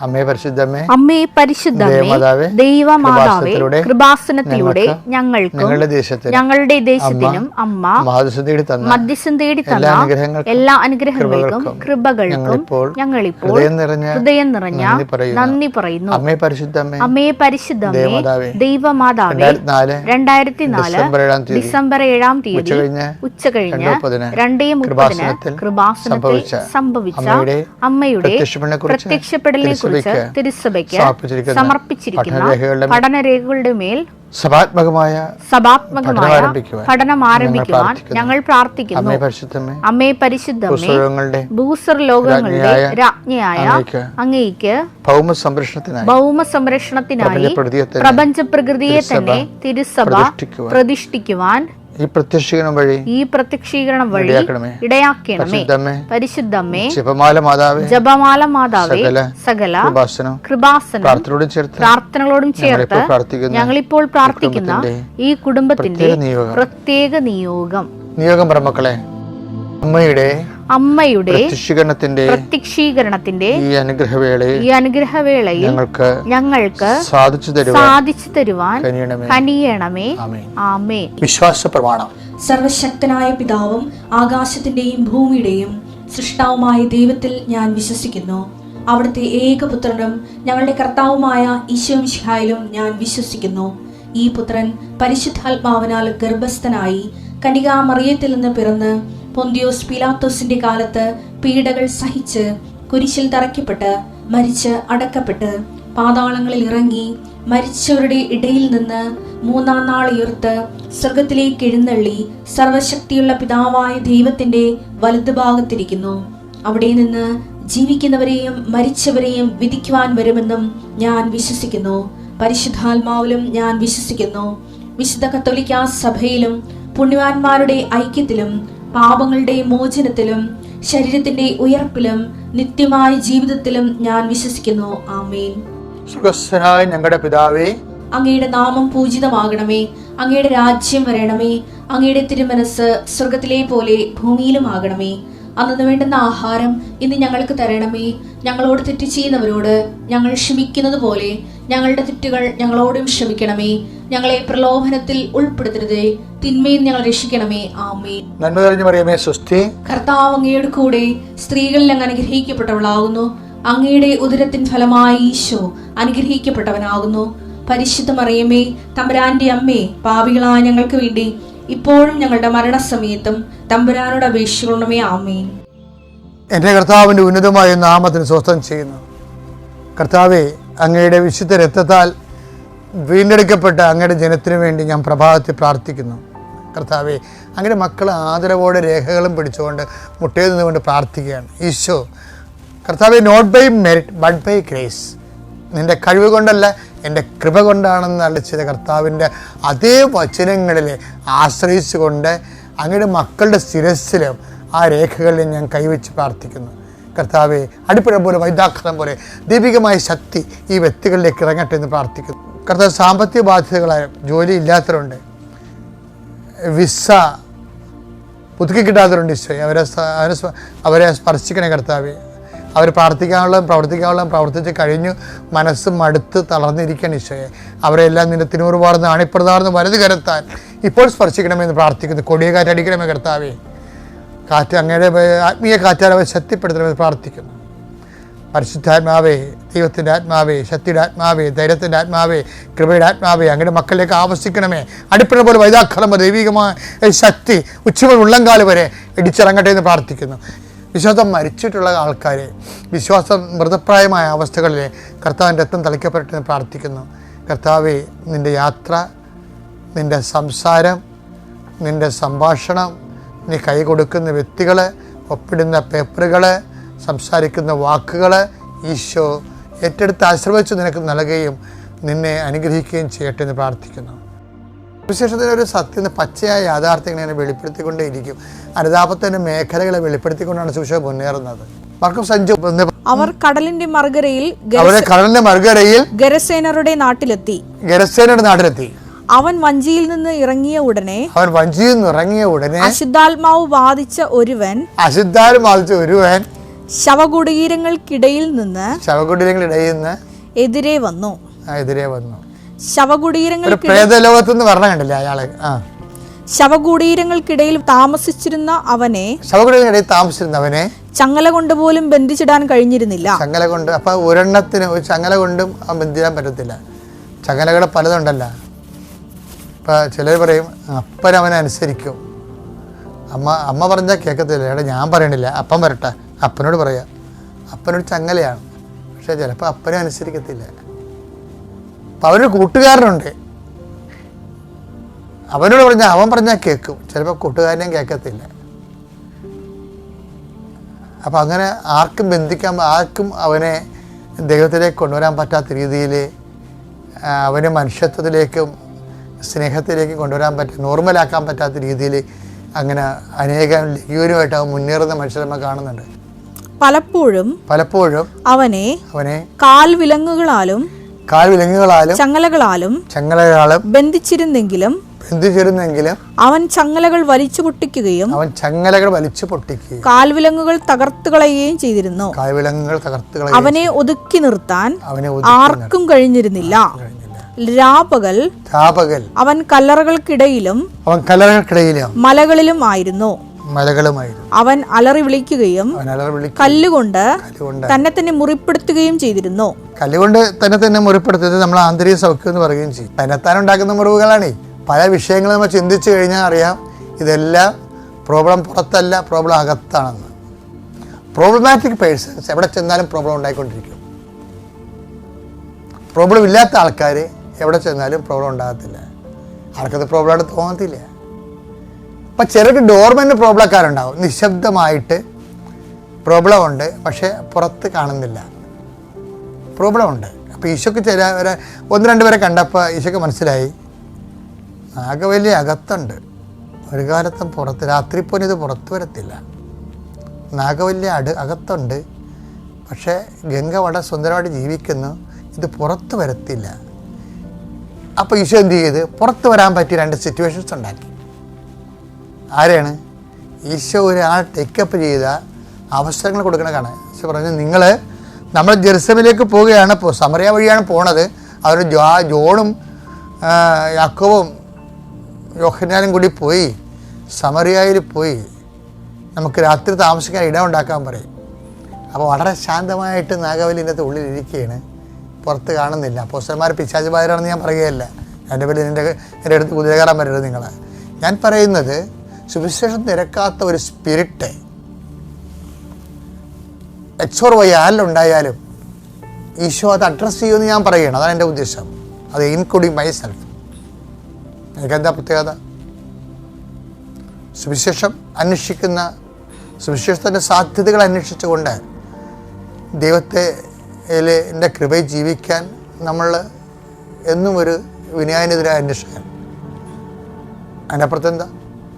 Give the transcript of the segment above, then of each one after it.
അമ്മേ പരിശുദ്ധമേ, അമ്മേ പരിശുദ്ധമേ, ദൈവമാതാവേ, കൃപാസനത്തിലൂടെ ഞങ്ങൾക്കും ഞങ്ങളുടെ ദേശത്തിനും അമ്മ മധ്യസ്ഥം തേടി തന്ന എല്ലാ അനുഗ്രഹങ്ങൾക്കും കൃപകൾക്കും ഞങ്ങളിപ്പോൾ ഹൃദയം നിറഞ്ഞ നന്ദി പറയുന്നു. അമ്മേ പരിശുദ്ധമേ, അമ്മേ പരിശുദ്ധമേ, ദൈവമാതാവേ, 2004 ഡിസംബർ 7 തീയതി ഉച്ചകഴിഞ്ഞ് 2:30 കൃപാസനത്തിൽ സംഭവിച്ച അമ്മയുടെ പ്രത്യക്ഷപ്പെടലിനെ കുറിച്ച് തിരുസഭയ്ക്ക് സമർപ്പിച്ചിരിക്കുന്ന പഠനരേഖകളുടെ മേൽ സഭാത്മകമായ പഠനം ആരംഭിക്കുവാൻ ഞങ്ങൾ പ്രാർത്ഥിക്കുന്നു. അമ്മേ പരിശുദ്ധമേ, ഭൂസ്വർ ലോകങ്ങളുടെ രാജ്ഞിയായ അങ്ങേയ്ക്ക് ഭൗമ സംരക്ഷണത്തിനായി പ്രപഞ്ച പ്രകൃതിയെ തന്നെ തിരുസഭ പ്രതിഷ്ഠിക്കുവാൻ ഈ പ്രത്യക്ഷീകരണം വഴി ഇടയാക്കണമേ. പരിശുദ്ധമേ, ജപമാല മാതാവേ, സകല കൃപാസനം പ്രാർത്ഥനകളോടും ചേർത്ത് ഞങ്ങളിപ്പോൾ പ്രാർത്ഥിക്കുന്ന ഈ കുടുംബത്തിന്റെ പ്രത്യേക നിയോഗം മക്കളെ, അമ്മയുടെ പ്രത്യക്ഷീകരണത്തിന്റെ ഈ അനുഗ്രഹവേളയിൽ ഞങ്ങൾക്ക് സാധിച്ചു തരുവാൻ കനിയണമേ. ആമേൻ. വിശ്വാസ പ്രമാണം. സർവശക്തനായ പിതാവും ആകാശത്തിന്റെയും ഭൂമിയുടെയും സൃഷ്ടാവുമായ ദൈവത്തിൽ ഞാൻ വിശ്വസിക്കുന്നു. അവിടുത്തെ ഏകപുത്രനും ഞങ്ങളുടെ കർത്താവുമായ ഈശോമിശിഹായിലും ഞാൻ വിശ്വസിക്കുന്നു. ഈ പുത്രൻ പരിശുദ്ധാത്മാവിനാൽ ഗർഭസ്ഥനായി കന്യകാമറിയത്തിൽ നിന്ന് പിറന്ന് പൊന്തിയോസ് പീലാത്തോസിന്റെ കാലത്ത് പീഡകൾ സഹിച്ച് കുരിശിൽ തറയ്ക്കപ്പെട്ട് മരിച്ച് അടക്കപ്പെട്ട് പാതാളങ്ങളിൽ ഇറങ്ങി മരിച്ചവരുടെ ഇടയിൽ നിന്ന് 3-ാം നാൾ ഉയർത്ത് സ്വർഗത്തിലേക്ക് എഴുന്നള്ളി സർവശക്തിയുള്ള പിതാവായ ദൈവത്തിന്റെ വലതുഭാഗത്തിരിക്കുന്നു. അവിടെ നിന്ന് ജീവിക്കുന്നവരെയും മരിച്ചവരെയും വിധിക്കുവാൻ വരുമെന്നും ഞാൻ വിശ്വസിക്കുന്നു. പരിശുദ്ധാത്മാവിലും ഞാൻ വിശ്വസിക്കുന്നു. വിശുദ്ധ കത്തോലിക്കാ സഭയിലും പുണ്യവാന്മാരുടെ ഐക്യത്തിലും പാപങ്ങളുടെ മോചനത്തിലും ശരീരത്തിന്റെ ഉയർപ്പിലും നിത്യമായ ജീവിതത്തിലും ഞാൻ വിശ്വസിക്കുന്നു. ആമേൻ. സ്വർഗ്ഗസ്ഥനായ ഞങ്ങളുടെ പിതാവേ, അങ്ങയുടെ നാമം പൂജിതമാകണമേ. അങ്ങയുടെ രാജ്യം വരണമേ. അങ്ങയുടെ തിരുമനസ് സ്വർഗത്തിലെ പോലെ ഭൂമിയിലും ആകണമേ. അന്നു വേണ്ടുന്ന ആഹാരം ഇന്ന് ഞങ്ങൾക്ക് തരണമേ. ഞങ്ങളോട് തെറ്റ് ചെയ്യുന്നവരോട് ഞങ്ങൾ ക്ഷമിക്കുന്നത് പോലെ ഞങ്ങളുടെ തെറ്റുകൾ ഞങ്ങളോടും ക്ഷമിക്കണമേ. ഞങ്ങളെ പ്രലോഭനത്തിൽ ഉൾപ്പെടുത്തരുതേ, തിന്മയിൽ ഞങ്ങൾ രക്ഷിക്കണമേ. ആമേൻ. നന്മ നിറഞ്ഞ മറിയമേ, സ്വസ്തി. കർത്താവ് അങ്ങയുടെ കൂടെ സ്ത്രീകളിൽ അങ്ങ് അനുഗ്രഹിക്കപ്പെട്ടവളാകുന്നു. അങ്ങയുടെ ഉദരത്തിൻ ഫലമായി ഈശോ അനുഗ്രഹിക്കപ്പെട്ടവനാകുന്നു. പരിശുദ്ധ മറിയമേ, തമ്പുരാന്റെ അമ്മേ, പാപികളായ ഞങ്ങൾക്ക് വേണ്ടി ഇപ്പോഴും ഞങ്ങളുടെ മരണസമയത്തും തമ്പുരാനോട് അപേക്ഷിക്കണമേ. ആമേൻ. എൻ്റെ കർത്താവിൻ്റെ ഉന്നതമായ നാമത്തിന് സ്വസ്ഥം ചെയ്യുന്നു. കർത്താവെ, അങ്ങയുടെ വിശുദ്ധ രക്തത്താൽ വീണ്ടെടുക്കപ്പെട്ട അങ്ങയുടെ ജനത്തിനു വേണ്ടി ഞാൻ പ്രഭാതത്തിൽ പ്രാർത്ഥിക്കുന്നു. കർത്താവെ, അങ്ങയുടെ മക്കൾ ആദരവോടെ രേഖകളും പിടിച്ചുകൊണ്ട് മുട്ടയിൽ നിന്നുകൊണ്ട് പ്രാർത്ഥിക്കുകയാണ്. ഈശോ കർത്താവെ, not by merit but by grace, നിൻ്റെ കഴിവ് കൊണ്ടല്ല എൻ്റെ കൃപ കൊണ്ടാണെന്ന് അളിച്ചത് കർത്താവിൻ്റെ അതേ വചനങ്ങളിൽ ആശ്രയിച്ചുകൊണ്ട് അങ്ങയുടെ മക്കളുടെ ശിരസ്സിലും ആ രേഖകളിൽ ഞാൻ കൈവച്ച് പ്രാർത്ഥിക്കുന്നു. കർത്താവെ, അടിപ്പുഴ പോലെ വൈദാഖലം പോലെ ദീപികമായ ശക്തി ഈ വ്യക്തികളിലേക്ക് ഇറങ്ങട്ടെ എന്ന് പ്രാർത്ഥിക്കുന്നു. കർത്താവ്, സാമ്പത്തിക ബാധ്യതകളായ ജോലി ഇല്ലാത്തവരുണ്ട്, വിസ പുതുക്കി കിട്ടാത്തവരുണ്ട്. ഈശോയെ, അവരെ സ്പർശിക്കണേ കർത്താവെ. അവർ പ്രാർത്ഥിക്കാനുള്ളതും പ്രവർത്തിച്ച് കഴിഞ്ഞു മനസ്സ് മടുത്ത് തളർന്നിരിക്കണം. ഈശോയെ, അവരെല്ലാം നിന്റെ തിരുമുറുപാർന്ന് അണിപ്രതാർന്ന് വലത് കരത്താൻ ഇപ്പോൾ സ്പർശിക്കണമെന്ന് പ്രാർത്ഥിക്കുന്നു. കൊടിയ കാറ്റടിക്കണമേ കർത്താവെ. കാറ്റ് അങ്ങയുടെ ആത്മീയ കാറ്റാൽ അവരെ ശക്തിപ്പെടുത്തണമെന്ന് പ്രാർത്ഥിക്കുന്നു. പരിശുദ്ധാത്മാവേ, ദൈവത്തിൻ്റെ ആത്മാവേ, ശക്തിയുടെ ആത്മാവേ, ധൈര്യത്തിൻ്റെ ആത്മാവേ, കൃപയുടെ ആത്മാവേ, അങ്ങയുടെ മക്കളിലേക്ക് ആവശ്യിക്കണമേ. അടിപ്പുഴ പോലെ വൈദാഖലം ദൈവികമായ ശക്തി ഉച്ചമുതൽ ഉള്ളംകാല് വരെ ഇടിച്ചിറങ്ങട്ടെ എന്ന് പ്രാർത്ഥിക്കുന്നു. വിശ്വാസം മരിച്ചിട്ടുള്ള ആൾക്കാരെ, വിശ്വാസം മൃതപ്രായമായ അവസ്ഥകളിൽ കർത്താവിൻ്റെ രക്തം തളിക്കപ്പെട്ടെന്ന് പ്രാർത്ഥിക്കുന്നു. കർത്താവെ, നിൻ്റെ യാത്ര, നിൻ്റെ സംസാരം, നിൻ്റെ സംഭാഷണം, നീ കൈ കൊടുക്കുന്ന വ്യക്തികൾ, ഒപ്പിടുന്ന പേപ്പറുകൾ, സംസാരിക്കുന്ന വാക്കുകൾ ഈശോ ഏറ്റെടുത്ത് ആശ്രയിച്ച് നിനക്ക് നൽകുകയും നിന്നെ അനുഗ്രഹിക്കുകയും ചെയ്യട്ടെ എന്ന് പ്രാർത്ഥിക്കുന്നു. വിശേഷത്തിനൊരു സത്യം, പച്ചയായ യാഥാർത്ഥ്യങ്ങളെ വെളിപ്പെടുത്തിക്കൊണ്ടേയിരിക്കും. അനുതാപത്തിൻ്റെ മേഖലകളെ വെളിപ്പെടുത്തിക്കൊണ്ടാണ് സുവിശേഷം മുന്നേറുന്നത്. അവർ കടലിന്റെ മറുകരയിൽ ഗരസേനരുടെ നാട്ടിലെത്തി. അവൻ വഞ്ചിയിൽ നിന്ന് ഇറങ്ങിയ ഉടനെ അശുദ്ധാത്മാവ് ബാധിച്ച ഒരുവൻ ശവകുടീരങ്ങൾക്കിടയിൽ നിന്ന് എതിരെ വന്നു. പ്രേതലോകത്തുനിന്ന് പറഞ്ഞ കണ്ടില്ലേ അയാളെ. ശവകുടീരങ്ങൾക്കിടയിൽ താമസിച്ചിരുന്ന അവനെ ചങ്ങല കൊണ്ട് പോലും ബന്ധിച്ചിടാൻ കഴിഞ്ഞിരുന്നില്ല. ചങ്ങല കൊണ്ട്, അപ്പൊ ഒരെണ്ണത്തിന് ഒരു ചങ്ങല കൊണ്ടും ബന്ധിക്കാൻ പറ്റത്തില്ല. ചങ്ങലകൾ പലതുണ്ടല്ല. ഇപ്പൊ ചിലർ പറയും അപ്പൻ അവനെ അനുസരിക്കും, അമ്മ പറഞ്ഞാൽ കേൾക്കത്തില്ല. എടാ ഞാൻ പറയണില്ല, അപ്പൻ വരട്ടെ, അപ്പനോട് പറയാം. അപ്പനൊരു ചങ്ങലയാണ്, പക്ഷെ ചിലപ്പോൾ അപ്പനെ അനുസരിക്കത്തില്ല. അപ്പം അവനൊരു കൂട്ടുകാരനുണ്ട്, അവനോട് പറഞ്ഞാൽ അവൻ പറഞ്ഞാൽ കേൾക്കും, ചിലപ്പോൾ കൂട്ടുകാരനെയും കേൾക്കത്തില്ല. അപ്പം അങ്ങനെ ആർക്കും ബന്ധിക്കാൻ, ആർക്കും അവനെ ദൈവത്തിലേക്ക് കൊണ്ടുവരാൻ പറ്റാത്ത രീതിയിൽ, അവനെ മനുഷ്യത്വത്തിലേക്കും സ്നേഹത്തിലേക്കും കൊണ്ടുവരാൻ നോർമലാക്കാൻ പറ്റാത്ത രീതിയിൽ അങ്ങനെ അനേകം ലഘുവിനുമായിട്ട് അവൻ മുന്നേറുന്ന മനുഷ്യരെ നമ്മൾ കാണുന്നുണ്ട്. പലപ്പോഴും അവനെ കാൽവിലങ്ങുകളാലും ചങ്ങലകളാലും ബന്ധിച്ചിരുന്നെങ്കിലും അവൻ ചങ്ങലകൾ വലിച്ചു പൊട്ടിക്കുകയും കാൽവിലങ്ങുകൾ തകർത്തു കളയുകയും ചെയ്തിരുന്നു. അവനെ ഒതുക്കി നിർത്താൻ ആർക്കും കഴിഞ്ഞിരുന്നില്ല. രാപകൽ അവൻ കല്ലറകൾക്കിടയിലും മലകളിലും ആയിരുന്നു. അവൻ അലറി വിളിക്കുകയും കല്ലുകൊണ്ട് തന്നെ മുറിപ്പെടുത്തുകയും ചെയ്തിരുന്നു. കല്ലുകൊണ്ട് തന്നെ മുറിപ്പെടുത്തിയത് നമ്മൾ ആന്തരിക സൗഖ്യം എന്ന് പറയുകയും ചെയ്യും. തന്നെത്താൻ ഉണ്ടാക്കുന്ന മുറിവുകളാണ്. പല വിഷയങ്ങളും നമ്മൾ ചിന്തിച്ചു കഴിഞ്ഞാൽ അറിയാം ഇതെല്ലാം പ്രോബ്ലം പുറത്തല്ല, പ്രോബ്ലം അകത്താണെന്ന്. പ്രോബ്ലമാറ്റിക് പേഴ്സൺസ് എവിടെ ചെന്നാലും പ്രോബ്ലം ഉണ്ടായിക്കൊണ്ടിരിക്കും. പ്രോബ്ലം ഇല്ലാത്ത ആൾക്കാർ എവിടെ ചെന്നാലും പ്രോബ്ലം ഉണ്ടാകത്തില്ല. ആൾക്കത് പ്രോബ്ലമായിട്ട് തോന്നത്തില്ല. അപ്പം ചിലർക്ക് ഡോർമെൻ്റ് പ്രോബ്ലക്കാരുണ്ടാവും, നിശബ്ദമായിട്ട് പ്രോബ്ലം ഉണ്ട്, പക്ഷേ പുറത്ത് കാണുന്നില്ല, പ്രോബ്ലം ഉണ്ട്. അപ്പോൾ ഈശോക്ക് ഒന്ന് രണ്ട് പേരെ കണ്ടപ്പോൾ ഈശോക്ക് മനസ്സിലായി നാഗവല്ലി അകത്തുണ്ട്, ഒരു കാലത്തും പുറത്ത്, രാത്രി പോലും ഇത് പുറത്ത് വരത്തില്ല. നാഗവല്ലി അകത്തുണ്ട്, പക്ഷേ ഗംഗ വളരെ സുന്ദരമായിട്ട് ജീവിക്കുന്നു, ഇത് പുറത്ത് വരത്തില്ല. അപ്പോൾ ഈശോ എന്ത് ചെയ്ത് പുറത്ത് വരാൻ പറ്റിയ രണ്ട് സിറ്റുവേഷൻസ് ഉണ്ടാക്കി. ആരെയാണ്? ഈശോ ഒരാൾ ടേക്കപ്പ് ചെയ്ത അവസരങ്ങൾ കൊടുക്കണ കാണാൻ. ഈശോ പറഞ്ഞു നമ്മൾ ജെറുസലേമിലേക്ക് പോവുകയാണ്, സമറിയ വഴിയാണ് പോണത്. അവർ ജോണും യാക്കോബും യോഹന്നാനും കൂടി പോയി സമറിയയിൽ പോയി നമുക്ക് രാത്രി താമസിക്കാൻ ഇടം ഉണ്ടാക്കാൻ പറയും. അപ്പോൾ വളരെ ശാന്തമായിട്ട് നാഗവല്ലിൻ്റെ ഉള്ളിലിരിക്കുകയാണ്, പുറത്ത് കാണുന്നില്ല. അപ്പോസ്തലന്മാർ പിശാച് ബാധരാണെന്ന് ഞാൻ പറയുകയല്ല. എൻ്റെ പേരിൽ എൻ്റെ അടുത്ത് കുതിര കയറാൻ വരരുത് നിങ്ങൾ. ഞാൻ പറയുന്നത് സുവിശേഷം നിരക്കാത്ത ഒരു സ്പിരിറ്റ് എക്സോർ വഴി ആരിലുണ്ടായാലും ഈശോ അത് അഡ്രസ്സ് ചെയ്യുമെന്ന് ഞാൻ പറയുകയാണ്. അതാണ് എൻ്റെ ഉദ്ദേശം. അത് ഇൻക്ലൂഡിങ് മൈ സെൽഫ്. എനിക്കെന്താ പ്രത്യേകത? സുവിശേഷം അന്വേഷിക്കുന്ന, സുവിശേഷത്തിൻ്റെ സാധ്യതകൾ അന്വേഷിച്ചുകൊണ്ട് ദൈവത്തിൻ്റെ കൃപയിൽ ജീവിക്കാൻ നമ്മൾ എന്നും ഒരു വിനയാനെതിരായ അന്വേഷകൻ. അതിൻ്റെ അപ്പുറത്ത് എന്താ?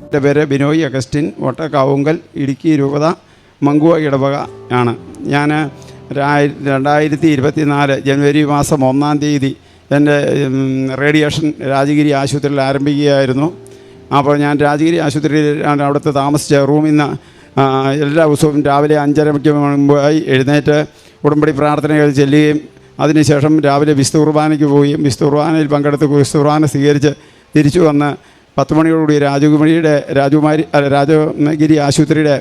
എൻ്റെ പേര് ബിനോയ് അഗസ്റ്റിൻ, വട്ടക്കാവുങ്കൽ, ഇടുക്കി രൂപത മങ്കുവ ഇടവക ആണ്. ഞാൻ 2024 ജനുവരി മാസം 1-ാം തീയതി എൻ്റെ റേഡിയേഷൻ രാജഗിരി ആശുപത്രിയിൽ ആരംഭിക്കുകയായിരുന്നു. അപ്പോൾ ഞാൻ രാജഗിരി ആശുപത്രിയിൽ അവിടുത്തെ താമസിച്ച റൂമിൽ നിന്ന് എല്ലാ ദിവസവും രാവിലെ 5:30 മുമ്പായി എഴുന്നേറ്റ് ഉടമ്പടി പ്രാർത്ഥനകൾ ചെല്ലുകയും അതിനുശേഷം രാവിലെ വിശുദ്ധ കുർബാനയ്ക്ക് പോവുകയും വിശുദ്ധ കുർബാനയിൽ പങ്കെടുത്ത് വിശുദ്ധ കുർബാന സ്വീകരിച്ച് തിരിച്ചു വന്ന് 10 മണിയോടുകൂടി രാജഗിരി ആശുപത്രിയുടെ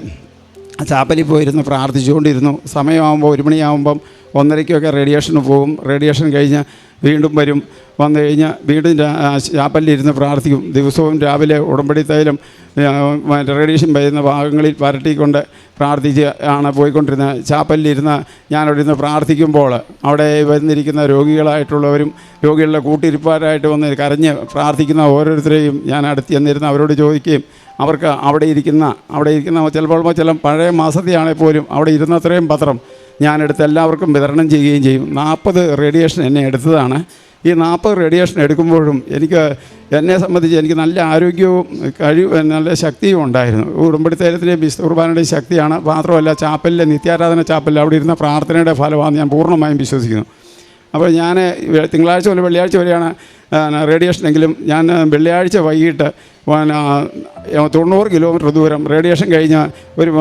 ചാപ്പലിൽ പോയിരുന്ന് പ്രാർത്ഥിച്ചുകൊണ്ടിരുന്നു. സമയമാകുമ്പോൾ 1 മണിയാകുമ്പം 1:30 റേഡിയേഷന് പോകും. റേഡിയേഷൻ കഴിഞ്ഞ് വീണ്ടും വരും. വന്നു കഴിഞ്ഞ് വീണ്ടും ചാപ്പലിലിരുന്ന് പ്രാർത്ഥിക്കും. ദിവസവും രാവിലെ ഉടമ്പടി തൈലം റേഡിയേഷൻ വരുന്ന ഭാഗങ്ങളിൽ പരട്ടിക്കൊണ്ട് പ്രാർത്ഥിച്ച് ആണ് പോയിക്കൊണ്ടിരുന്നത്. ചാപ്പലിലിരുന്ന് ഞാനവിടെ ഇരുന്ന് പ്രാർത്ഥിക്കുമ്പോൾ അവിടെ വന്നിരിക്കുന്ന രോഗികളായിട്ടുള്ളവരും രോഗികളുടെ കൂട്ടിരിപ്പാരായിട്ട് വന്ന് കരഞ്ഞ് പ്രാർത്ഥിക്കുന്ന ഓരോരുത്തരെയും ഞാൻ അടുത്ത് ചെന്നിരുന്ന് അവരോട് ചോദിക്കുകയും അവർക്ക് അവിടെ ഇരിക്കുന്ന ചിലപ്പോൾ ചില പഴയ മാസത്തെയാണെങ്കിൽ പോലും അവിടെ ഇരുന്നത്രയും പത്രം ഞാനെടുത്ത് എല്ലാവർക്കും വിതരണം ചെയ്യുകയും ചെയ്യും. 40 റേഡിയേഷൻ എന്നെ എടുത്തതാണ്. ഈ 40 റേഡിയേഷൻ എടുക്കുമ്പോഴും എന്നെ സംബന്ധിച്ച് എനിക്ക് നല്ല ആരോഗ്യവും നല്ല ശക്തിയും ഉണ്ടായിരുന്നു. ഉടമ്പടി തൈലത്തിൻ്റെയും വിശുദ്ധ കുർബാനയുടെയും ശക്തിയാണ്. മാത്രമല്ല ചാപ്പലിലെ നിത്യാരാധന ചാപ്പലിൽ അവിടെ ഇരുന്ന പ്രാർത്ഥനയുടെ ഫലമാണ് ഞാൻ പൂർണ്ണമായും വിശ്വസിക്കുന്നു. അപ്പോൾ ഞാൻ തിങ്കളാഴ്ച മുതൽ വെള്ളിയാഴ്ച വരെയാണ് റേഡിയേഷനെങ്കിലും ഞാൻ വെള്ളിയാഴ്ച വൈകിട്ട് 90 കിലോമീറ്റർ ദൂരം റേഡിയേഷൻ കഴിഞ്ഞ്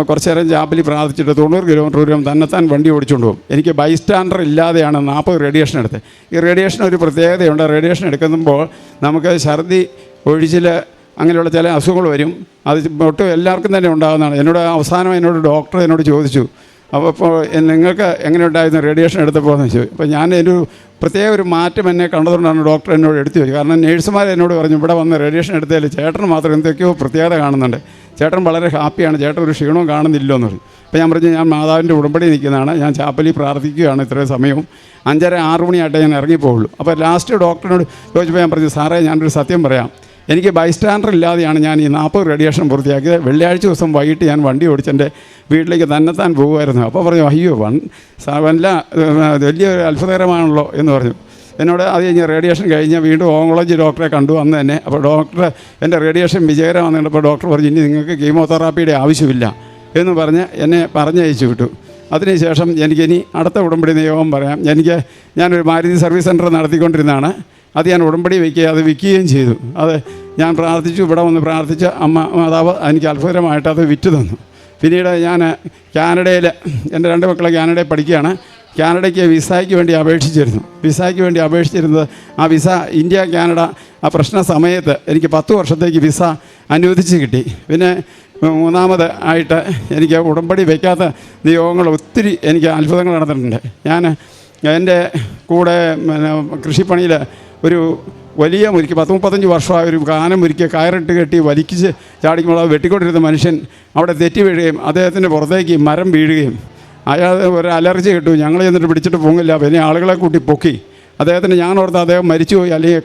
കുറച്ച് നേരം ചാപ്പലിൽ പ്രാർത്ഥിച്ചിട്ട് 90 കിലോമീറ്റർ ദൂരം തന്നെത്താൻ വണ്ടി ഓടിച്ചുകൊണ്ട് പോകും. എനിക്ക് ബൈസ്റ്റാൻഡർ ഇല്ലാതെയാണ് 40 റേഡിയേഷൻ എടുത്തത്. ഈ റേഡിയേഷൻ ഒരു പ്രത്യേകതയുണ്ട്. റേഡിയേഷൻ എടുക്കുമ്പോൾ നമുക്ക് ഛർദി, ഒഴിച്ചിൽ, അങ്ങനെയുള്ള ചില അസുഖങ്ങൾ വരും. അത് ഒട്ടും എല്ലാവർക്കും തന്നെ ഉണ്ടാകുന്നതാണ്. എന്നോട് ഡോക്ടർ ചോദിച്ചു, അപ്പോൾ നിങ്ങൾക്ക് എങ്ങനെ ഉണ്ടായിരുന്നു റേഡിയേഷൻ എടുത്തപ്പോൾ എന്ന് ചോദിച്ചു. അപ്പോൾ ഞാൻ പ്രത്യേക ഒരു മാറ്റം എന്നെ കണ്ടതുകൊണ്ടാണ് ഡോക്ടർ എന്നോട് എടുത്തു ചോദിച്ചത്. കാരണം നേഴ്സുമാർ എന്നോട് പറഞ്ഞു, ഇവിടെ വന്ന് റേഡിയേഷൻ എടുത്തതിൽ ചേട്ടന് മാത്രം എന്തൊക്കെയോ പ്രത്യേകത കാണുന്നുണ്ട്, ചേട്ടൻ വളരെ ഹാപ്പിയാണ്, ചേട്ടൻ ഒരു ക്ഷീണവും കാണുന്നില്ലോ എന്ന് പറഞ്ഞു. അപ്പോൾ ഞാൻ പറഞ്ഞു, ഞാൻ മാതാവിൻ്റെ ഉടമ്പടി നിൽക്കുന്നതാണ്, ഞാൻ ചാപ്പലിൽ പ്രാർത്ഥിക്കുകയാണ് ഇത്രയും സമയവും, 5:30-6 മണിയായിട്ടേ ഞാൻ ഇറങ്ങിപ്പോവുള്ളൂ. അപ്പോൾ ലാസ്റ്റ് ഡോക്ടറിനോട് ചോദിച്ചപ്പോൾ ഞാൻ പറഞ്ഞു, സാറേ ഞാനൊരു സത്യം പറയാം, എനിക്ക് ബൈസ്റ്റാൻഡർ ഇല്ലാതെയാണ് ഞാൻ ഈ 40 റേഡിയേഷൻ പൂർത്തിയാക്കിയത്. വെള്ളിയാഴ്ച ദിവസം വൈകിട്ട് ഞാൻ വണ്ടി ഓടിച്ചെൻ്റെ വീട്ടിലേക്ക് തന്നെത്താൻ പോകുമായിരുന്നു. അപ്പോൾ പറഞ്ഞു, അയ്യോ വലിയൊരു അത്ഭുതകരമാണല്ലോ എന്ന് പറഞ്ഞു. എന്നോട് അത് കഴിഞ്ഞ് റേഡിയേഷൻ കഴിഞ്ഞ് വീണ്ടും ഓങ്കോളജി ഡോക്ടറെ കണ്ടു അന്ന് തന്നെ. അപ്പോൾ ഡോക്ടർ എൻ്റെ റേഡിയേഷൻ വിജയകരമാണെന്ന് കണ്ടപ്പോൾ ഡോക്ടർ പറഞ്ഞു, ഇനി നിങ്ങൾക്ക് കീമോതെറാപ്പിയുടെ ആവശ്യമില്ല എന്ന് പറഞ്ഞ് എന്നെ പറഞ്ഞയച്ചു വിട്ടു. അതിനുശേഷം എനിക്കിനി അടുത്ത ഉടമ്പടി നിയോഗം പറയാം. ഞാനൊരു മാരുതി സർവീസ് സെൻറ്റർ നടത്തിക്കൊണ്ടിരുന്നതാണ്. അത് ഞാൻ ഉടമ്പടി അത് വിൽക്കുകയും ചെയ്തു. അത് ഞാൻ പ്രാർത്ഥിച്ചു, ഇവിടെ വന്ന് പ്രാർത്ഥിച്ച അമ്മ മാതാവ് എനിക്ക് അത്ഭുതകരമായിട്ട് അത് വിറ്റ് തന്നു. പിന്നീട് ഞാൻ കാനഡയിൽ, എൻ്റെ 2 മക്കളെ കാനഡയിൽ പഠിക്കുകയാണ്. കാനഡയ്ക്ക് വിസയ്ക്ക് വേണ്ടി അപേക്ഷിച്ചിരുന്നത് ആ വിസ ഇന്ത്യ കാനഡ ആ പ്രശ്ന സമയത്ത് എനിക്ക് 10 വർഷത്തേക്ക് വിസ അനുവദിച്ച് കിട്ടി. പിന്നെ 3ാമത് ആയിട്ട് എനിക്ക് ഉടമ്പടി വയ്ക്കാത്ത നിയോഗങ്ങൾ ഒത്തിരി എനിക്ക് അത്ഭുതങ്ങൾ നടന്നിട്ടുണ്ട്. ഞാൻ എൻ്റെ കൂടെ കൃഷിപ്പണിയിൽ ഒരു വലിയ മുരിക്ക് 10-35 വർഷമായ ഒരു കാനം മുരിക്ക് കയറിട്ട് കെട്ടി വലിക്കിച്ച് ചാടിക്കുമ്പോൾ അത് വെട്ടിക്കൊണ്ടിരുന്ന മനുഷ്യൻ അവിടെ തെറ്റി വീഴുകയും അദ്ദേഹത്തിൻ്റെ പുറത്തേക്ക് മരം വീഴുകയും അയാൾ ഒരു അലർജി കിട്ടും. ഞങ്ങൾ ചെന്നിട്ട് പിടിച്ചിട്ട് പോകില്ല. പിന്നെ ആളുകളെ കൂട്ടി പൊക്കി അദ്ദേഹത്തിന്, ഞാൻ ഓർത്ത് അദ്ദേഹം മരിച്ചുപോയി, അല്ലെങ്കിൽ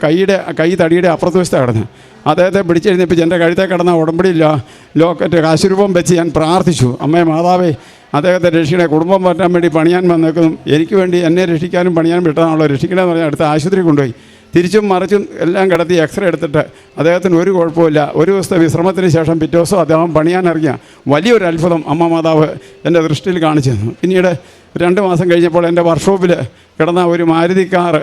കൈ തടിയുടെ അപ്പുറത്ത് വശത്ത് കിടന്ന് അദ്ദേഹത്തെ പിടിച്ചെഴുന്നേപ്പിച്ച് എൻ്റെ കഴുത്തെ കിടന്ന ഉടമ്പടിയില്ല ലോക്കറ്റ് കാശുരൂപം വെച്ച് ഞാൻ പ്രാർത്ഥിച്ചു, അമ്മേ മാതാവേ അദ്ദേഹത്തെ രക്ഷിക്കണേ, കുടുംബം മാറ്റാൻ വേണ്ടി പണിയാൻ വന്നേക്കും, എനിക്ക് വേണ്ടി എന്നെ രക്ഷിക്കാനും പണിയാൻ വിട്ടതാണല്ലോ, രക്ഷിക്കണമെന്ന് പറഞ്ഞാൽ അടുത്ത ആശുപത്രി കൊണ്ടുപോയി തിരിച്ചും മറിച്ചും എല്ലാം കിടത്തി എക്സ്റേ എടുത്തിട്ട് അദ്ദേഹത്തിന് ഒരു കുഴപ്പമില്ല. ഒരു ദിവസത്തെ വിശ്രമത്തിന് ശേഷം പിറ്റേ ദിവസം അദ്ദേഹം പണിയാനിറങ്ങിയ വലിയൊരു അത്ഭുതം അമ്മ മാതാവ് എൻ്റെ ദൃഷ്ടിയിൽ കാണിച്ചു തന്നു. പിന്നീട് 2 മാസം കഴിഞ്ഞപ്പോൾ എൻ്റെ വർക്ക്ഷോപ്പിൽ കിടന്ന ഒരു മാരുതി കാറ്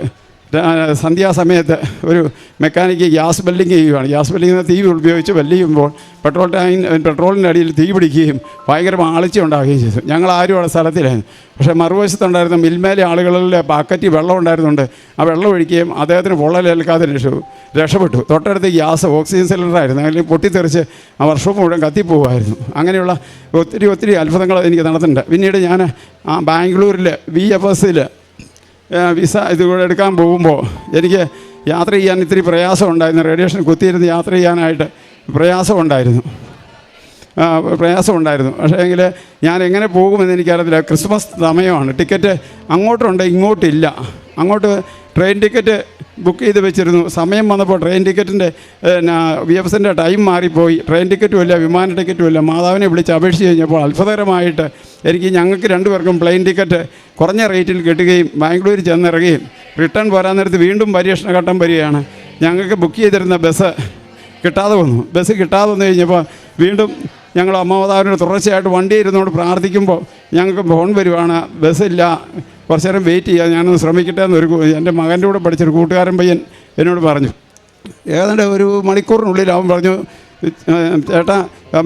സന്ധ്യാസമയത്ത് ഒരു മെക്കാനിക്ക് ഗ്യാസ് വെൽഡിങ് ചെയ്യുകയാണ്. ഗ്യാസ് വെൽഡിങ്ങിന് തീ ഉപയോഗിച്ച് വെൽഡ് ചെയ്യുമ്പോൾ പെട്രോളിൻ്റെ അടിയിൽ തീ പിടിക്കുകയും ഭയങ്കര ആളിച്ച ഉണ്ടാകുകയും ചെയ്തു. ഞങ്ങളാരും അവിടെ സ്ഥലത്തിലായിരുന്നു. പക്ഷേ മറുവശത്തുണ്ടായിരുന്ന മിൽമേലെ ആളുകളിലെ പാക്കറ്റ് വെള്ളം ഉണ്ടായിരുന്നുണ്ട്. ആ വെള്ളം ഒഴിക്കുകയും അദ്ദേഹത്തിന് പൊള്ളലേൽക്കാതെ രക്ഷപ്പെട്ടു. തൊട്ടടുത്ത് ഗ്യാസ് ഓക്സിജൻ സിലിണ്ടറായിരുന്നു, അല്ലെങ്കിൽ പൊട്ടിത്തെറിച്ച് ആ വർക്ക്ഷോപ്പ് മുഴുവൻ കത്തിപ്പോകുമായിരുന്നു. അങ്ങനെയുള്ള ഒത്തിരി അത്ഭുതങ്ങൾ എനിക്ക് നടന്നിട്ടുണ്ട്. പിന്നീട് ഞാൻ ബാംഗ്ലൂരിൽ VFSൽ വിസ ഇതുകൂടെ എടുക്കാൻ പോകുമ്പോൾ എനിക്ക് യാത്ര ചെയ്യാൻ ഇത്തിരി പ്രയാസമുണ്ടായിരുന്നു. റേഡിയേഷൻ കുത്തിയിരുന്ന് യാത്ര ചെയ്യാനായിട്ട് പ്രയാസമുണ്ടായിരുന്നു. പക്ഷേ എങ്കിൽ ഞാൻ എങ്ങനെ പോകുമെന്ന് എനിക്കറിയത്തില്ല. ക്രിസ്മസ് സമയമാണ്, ടിക്കറ്റ് അങ്ങോട്ടുണ്ട് ഇങ്ങോട്ടില്ല. അങ്ങോട്ട് ട്രെയിൻ ടിക്കറ്റ് ബുക്ക് ചെയ്ത് വെച്ചിരുന്നു. സമയം വന്നപ്പോൾ ട്രെയിൻ ടിക്കറ്റിൻ്റെ VFSൻ്റെ ടൈം മാറിപ്പോയി. ട്രെയിൻ ടിക്കറ്റും ഇല്ല, വിമാന ടിക്കറ്റും ഇല്ല. മാതാവിനെ വിളിച്ച് അപേക്ഷിച്ച് കഴിഞ്ഞപ്പോൾ അത്ഭുതകരമായിട്ട് ഞങ്ങൾക്ക് 2 പേർക്കും പ്ലെയിൻ ടിക്കറ്റ് കുറഞ്ഞ റേറ്റിൽ കിട്ടുകയും ബാംഗ്ലൂരിൽ ചെന്നിറങ്ങുകയും റിട്ടേൺ പോരാൻ നേരത്ത് വീണ്ടും പരീക്ഷണ ഘട്ടം വരികയാണ്. ഞങ്ങൾക്ക് ബുക്ക് ചെയ്തിരുന്ന ബസ് കിട്ടാതെ വന്നു കഴിഞ്ഞപ്പോൾ വീണ്ടും ഞങ്ങൾ അമ്മ മാതാവിനോട് തുടർച്ചയായിട്ട് വണ്ടി ഇരുന്നുകൊണ്ട് പ്രാർത്ഥിക്കുമ്പോൾ ഞങ്ങൾക്ക് ഫോൺ വരുവാണ്, ബസ്സില്ല, കുറച്ച് നേരം വെയിറ്റ് ചെയ്യാം, ഞാനൊന്ന് ശ്രമിക്കട്ടെ എന്നൊരു എൻ്റെ മകൻ്റെ കൂടെ പഠിച്ചൊരു കൂട്ടുകാരൻ പയ്യൻ എന്നോട് പറഞ്ഞു. ഏതാണ്ട് 1 മണിക്കൂറിനുള്ളിൽ അവൻ പറഞ്ഞു, ചേട്ടാ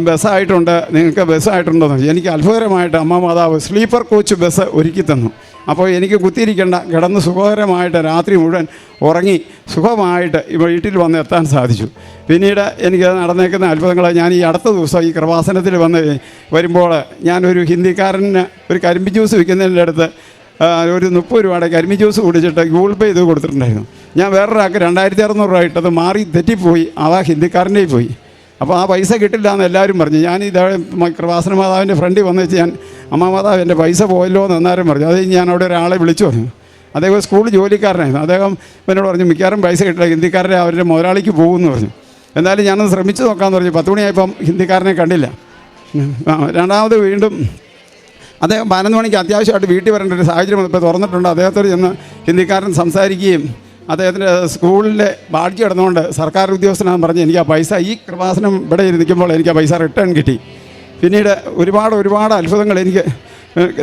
ബസ്സായിട്ടുണ്ട്, നിങ്ങൾക്ക് ബസ്സായിട്ടുണ്ടെന്ന്. എനിക്ക് അത്ഭുതകരമായിട്ട് അമ്മ മാതാവ് സ്ലീപ്പർ കോച്ച് ബസ് ഒരുക്കി തന്നു. അപ്പോൾ എനിക്ക് കുത്തിയിരിക്കേണ്ട, കിടന്ന് സുഖകരമായിട്ട് രാത്രി മുഴുവൻ ഉറങ്ങി സുഖമായിട്ട് വീട്ടിൽ വന്ന് എത്താൻ സാധിച്ചു. പിന്നീട് എനിക്ക് നടന്നേക്കുന്ന അത്ഭുതങ്ങൾ, ഞാൻ ഈ അടുത്ത ദിവസം ഈ കൃപാസനത്തിൽ വരുമ്പോൾ ഞാനൊരു ഹിന്ദിക്കാരന് ഒരു കരിമ്പ് ജ്യൂസ് വിൽക്കുന്നതിൻ്റെ അടുത്ത് ഒരു 30 രൂപയുടെ കരിമ്പ് ജ്യൂസ് കുടിച്ചിട്ട് ഗൂഗിൾ പേ ചെയ്ത് കൊടുത്തിട്ടുണ്ടായിരുന്നു. ഞാൻ വേറൊരാൾക്ക് 2600 രൂപ ഇട്ടത് മാറി തെറ്റിപ്പോയി, അതാ ഹിന്ദിക്കാരൻ്റെ പോയി. അപ്പോൾ ആ പൈസ കിട്ടില്ല എന്ന് എല്ലാവരും പറഞ്ഞു. ഞാൻ ഇതേ കൃപാസന മാതാവിൻ്റെ ഫ്രണ്ടിൽ വന്ന് വെച്ച് ഞാൻ, അമ്മ മാതാവ് എൻ്റെ പൈസ പോയല്ലോ എന്ന് എന്നാരും പറഞ്ഞു. അത് ഞാൻ അവിടെ ഒരാളെ വിളിച്ചു പറഞ്ഞു. അദ്ദേഹം സ്കൂൾ ജോലിക്കാരനായിരുന്നു. അദ്ദേഹം എന്നോട് പറഞ്ഞു, മിക്കവാറും പൈസ കിട്ടില്ല, ഹിന്ദിക്കാരനെ അവരുടെ മുതലാളിക്ക് പോകുമെന്ന് പറഞ്ഞു. എന്നാലും ഞാനൊന്ന് ശ്രമിച്ചു നോക്കാമെന്ന് പറഞ്ഞു. 10 മണിയായപ്പം ഹിന്ദിക്കാരനെ കണ്ടില്ല. രണ്ടാമത് വീണ്ടും അദ്ദേഹം 11 മണിക്ക് അത്യാവശ്യമായിട്ട് വീട്ടിൽ വരേണ്ട ഒരു സാഹചര്യം ഇപ്പോൾ തുറന്നിട്ടുണ്ട്. അദ്ദേഹത്തോട് ചെന്ന് ഹിന്ദിക്കാരൻ സംസാരിക്കുകയും അദ്ദേഹത്തിൻ്റെ സ്കൂളിലെ ബാഡ്ജ് കിടന്നുകൊണ്ട് സർക്കാർ ഉദ്യോഗസ്ഥനാണെന്ന് പറഞ്ഞ് എനിക്ക് ആ പൈസ, ഈ കൃപാസനം ഇവിടെ നിൽക്കുമ്പോൾ എനിക്ക് ആ പൈസ റിട്ടേൺ കിട്ടി. പിന്നീട് ഒരുപാട് അത്ഭുതങ്ങൾ എനിക്ക്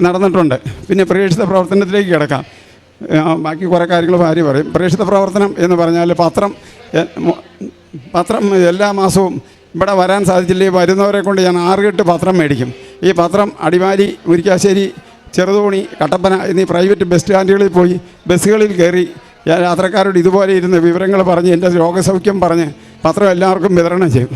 നടന്നിട്ടുണ്ട്. പിന്നെ പ്രേക്ഷിത പ്രവർത്തനത്തിലേക്ക് കിടക്കാം. ബാക്കി കുറേ കാര്യങ്ങൾ ഭാര്യ പറയും. പ്രേക്ഷിത പ്രവർത്തനം എന്ന് പറഞ്ഞാൽ പത്രം എല്ലാ മാസവും ഇവിടെ വരാൻ സാധിച്ചില്ലെങ്കിൽ വരുന്നവരെ കൊണ്ട് ഞാൻ 6-8 പത്രം മേടിക്കും. ഈ പത്രം അടിമാലി, മുരിക്കാശ്ശേരി, ചെറുതോണി, കട്ടപ്പന എന്നീ പ്രൈവറ്റ് ബസ് സ്റ്റാൻഡുകളിൽ പോയി ബസ്സുകളിൽ കയറി യാത്രക്കാരോട് ഇതുപോലെ ഇരുന്ന് വിവരങ്ങൾ പറഞ്ഞ് എൻ്റെ രോഗസൗഖ്യം പറഞ്ഞ് പത്രം എല്ലാവർക്കും വിതരണം ചെയ്യും.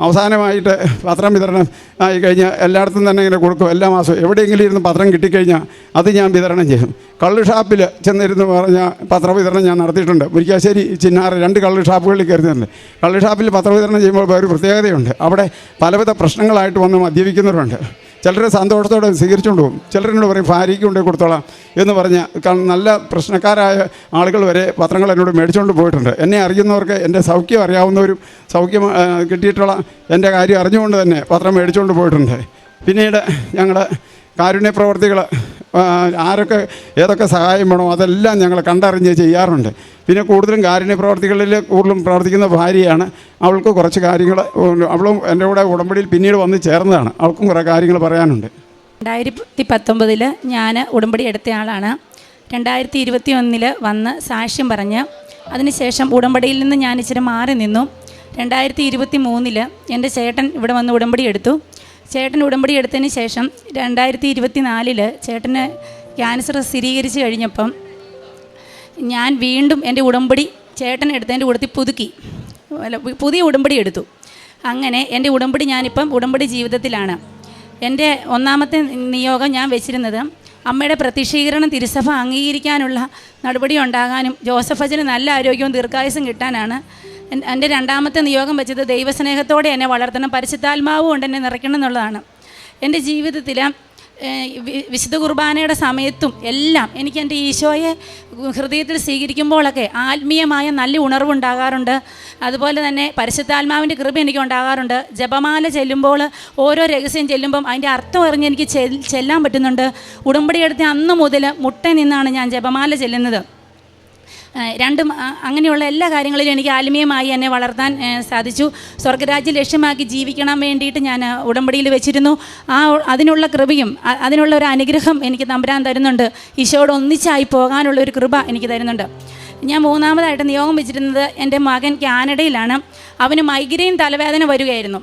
അവസാനമായിട്ട് പത്രം വിതരണം ആയി കഴിഞ്ഞാൽ എല്ലായിടത്തും തന്നെ ഇങ്ങനെ കൊടുക്കും. എല്ലാ മാസവും എവിടെയെങ്കിലും ഇരുന്ന് പത്രം കിട്ടിക്കഴിഞ്ഞാൽ അത് ഞാൻ വിതരണം ചെയ്യും. കള്ള് ഷാപ്പിൽ ചെന്നിരുന്ന് പറഞ്ഞാൽ പത്രവിതരണം ഞാൻ നടത്തിയിട്ടുണ്ട്. മുരിക്കാശ്ശേരി, ചിന്നാറ് 2 കള്ള് ഷാപ്പുകളിൽ കയറുന്നുണ്ട്. കള്ള് ഷാപ്പിൽ പത്രവിതരണം ചെയ്യുമ്പോൾ ഒരു പ്രത്യേകതയുണ്ട്. അവിടെ പലവിധ പ്രശ്നങ്ങളായിട്ട് വന്ന് മദ്യപിക്കുന്നവരുണ്ട്. ചിലർ സന്തോഷത്തോടെ സ്വീകരിച്ചുകൊണ്ട് പോകും. ചിലരെന്നോട് പറയും ഭാര്യയ്ക്ക് കൊണ്ടേ കൊടുത്തോളാം എന്ന് പറഞ്ഞ് നല്ല പ്രശ്നക്കാരായ ആളുകൾ വരെ പത്രങ്ങൾ എന്നോട് മേടിച്ചുകൊണ്ട് പോയിട്ടുണ്ട്. എന്നെ അറിയുന്നവർക്ക് എൻ്റെ സൗഖ്യം അറിയാവുന്നവരും സൗഖ്യം കിട്ടിയിട്ടുള്ള എൻ്റെ കാര്യം അറിഞ്ഞുകൊണ്ട് തന്നെ പത്രം മേടിച്ചുകൊണ്ട് പോയിട്ടുണ്ട്. പിന്നീട് ഞങ്ങൾ കാരുണ്യ പ്രവർത്തികൾ ആരൊക്കെ ഏതൊക്കെ സഹായം വേണോ അതെല്ലാം ഞങ്ങൾ കണ്ടറിഞ്ഞ് ചെയ്യാറുണ്ട്. പിന്നെ കൂടുതലും കാരുണ്യ പ്രവർത്തികളിൽ കൂടുതലും പ്രവർത്തിക്കുന്ന ഭാര്യയാണ്. അവൾക്ക് കുറച്ച് കാര്യങ്ങൾ, അവളും എൻ്റെ കൂടെ ഉടമ്പടിയിൽ പിന്നീട് വന്ന് ചേർന്നതാണ്. അവൾക്കും കുറേ കാര്യങ്ങൾ പറയാനുണ്ട്. 2019 ഞാൻ ഉടമ്പടി എടുത്ത ആളാണ്. 2021 വന്ന് സാക്ഷ്യം പറഞ്ഞ് അതിനുശേഷം ഉടമ്പടിയിൽ നിന്ന് ഞാൻ ഇച്ചിരി മാറി നിന്നു. 2023 എൻ്റെ ചേട്ടൻ ഇവിടെ വന്ന് ഉടമ്പടി എടുത്തു. ചേട്ടൻ ഉടമ്പടി എടുത്തതിന് ശേഷം 2024 ചേട്ടന് ക്യാൻസർ സ്ഥിരീകരിച്ച് കഴിഞ്ഞപ്പം ഞാൻ വീണ്ടും എൻ്റെ ഉടമ്പടി ചേട്ടൻ എടുത്തതിൻ്റെ കൂട്ടത്തിൽ പുതിയ ഉടമ്പടി എടുത്തു. അങ്ങനെ എൻ്റെ ഉടമ്പടി ഞാനിപ്പം ഉടമ്പടി ജീവിതത്തിലാണ്. എൻ്റെ ഒന്നാമത്തെ നിയോഗം ഞാൻ വെച്ചിരുന്നത് അമ്മയുടെ പ്രത്യക്ഷീകരണം തിരുസഭ അംഗീകരിക്കാനുള്ള നടപടി ഉണ്ടാകാനും ജോസഫ് അച്ഛന് നല്ല ആരോഗ്യവും ദീർഘായുസ്സും കിട്ടാനാണ്. എൻ്റെ രണ്ടാമത്തെ നിയോഗം വെച്ചത് ദൈവസ്നേഹത്തോടെ എന്നെ വളർത്തണം, പരിശുദ്ധാത്മാവ് കൊണ്ട് എന്നെ നിറയ്ക്കണം എന്നുള്ളതാണ്. എൻ്റെ ജീവിതത്തിൽ വിശുദ്ധ കുർബാനയുടെ സമയത്തും എല്ലാം എനിക്ക് എൻ്റെ ഈശോയെ ഹൃദയത്തിൽ സ്വീകരിക്കുമ്പോഴൊക്കെ ആത്മീയമായ നല്ല ഉണർവുണ്ടാകാറുണ്ട്. അതുപോലെ തന്നെ പരിശുദ്ധാത്മാവിൻ്റെ കൃപ എനിക്ക് ഉണ്ടാകാറുണ്ട്. ജപമാല ചെല്ലുമ്പോൾ ഓരോ രഹസ്യം ചെല്ലുമ്പം അതിൻ്റെ അർത്ഥം അറിഞ്ഞ് എനിക്ക് ചെല്ലാൻ പറ്റുന്നുണ്ട്. ഉടമ്പടി എടുത്ത അന്ന് മുതൽ മുട്ട നിന്നാണ് ഞാൻ ജപമാല ചെല്ലുന്നത്. രണ്ടും അങ്ങനെയുള്ള എല്ലാ കാര്യങ്ങളിലും എനിക്ക് ആത്മീയമായി എന്നെ വളർത്താൻ സാധിച്ചു. സ്വർഗരാജ്യം ലക്ഷ്യമാക്കി ജീവിക്കണം വേണ്ടിയിട്ട് ഞാൻ ഉടമ്പടിയിൽ വെച്ചിരുന്നു. അതിനുള്ള കൃപയും അതിനുള്ള ഒരു അനുഗ്രഹം എനിക്ക് തമ്പുരാൻ തരുന്നുണ്ട്. ഈശോയോട് ഒന്നിച്ചായി പോകാനുള്ള ഒരു കൃപ എനിക്ക് തരുന്നുണ്ട്. ഞാൻ മൂന്നാമതായിട്ട് നിയോഗം വെച്ചിരുന്നത് എൻ്റെ മകൻ കാനഡയിലാണ്. അവന് മൈഗ്രെയിൻ തലവേദന വരികയായിരുന്നു.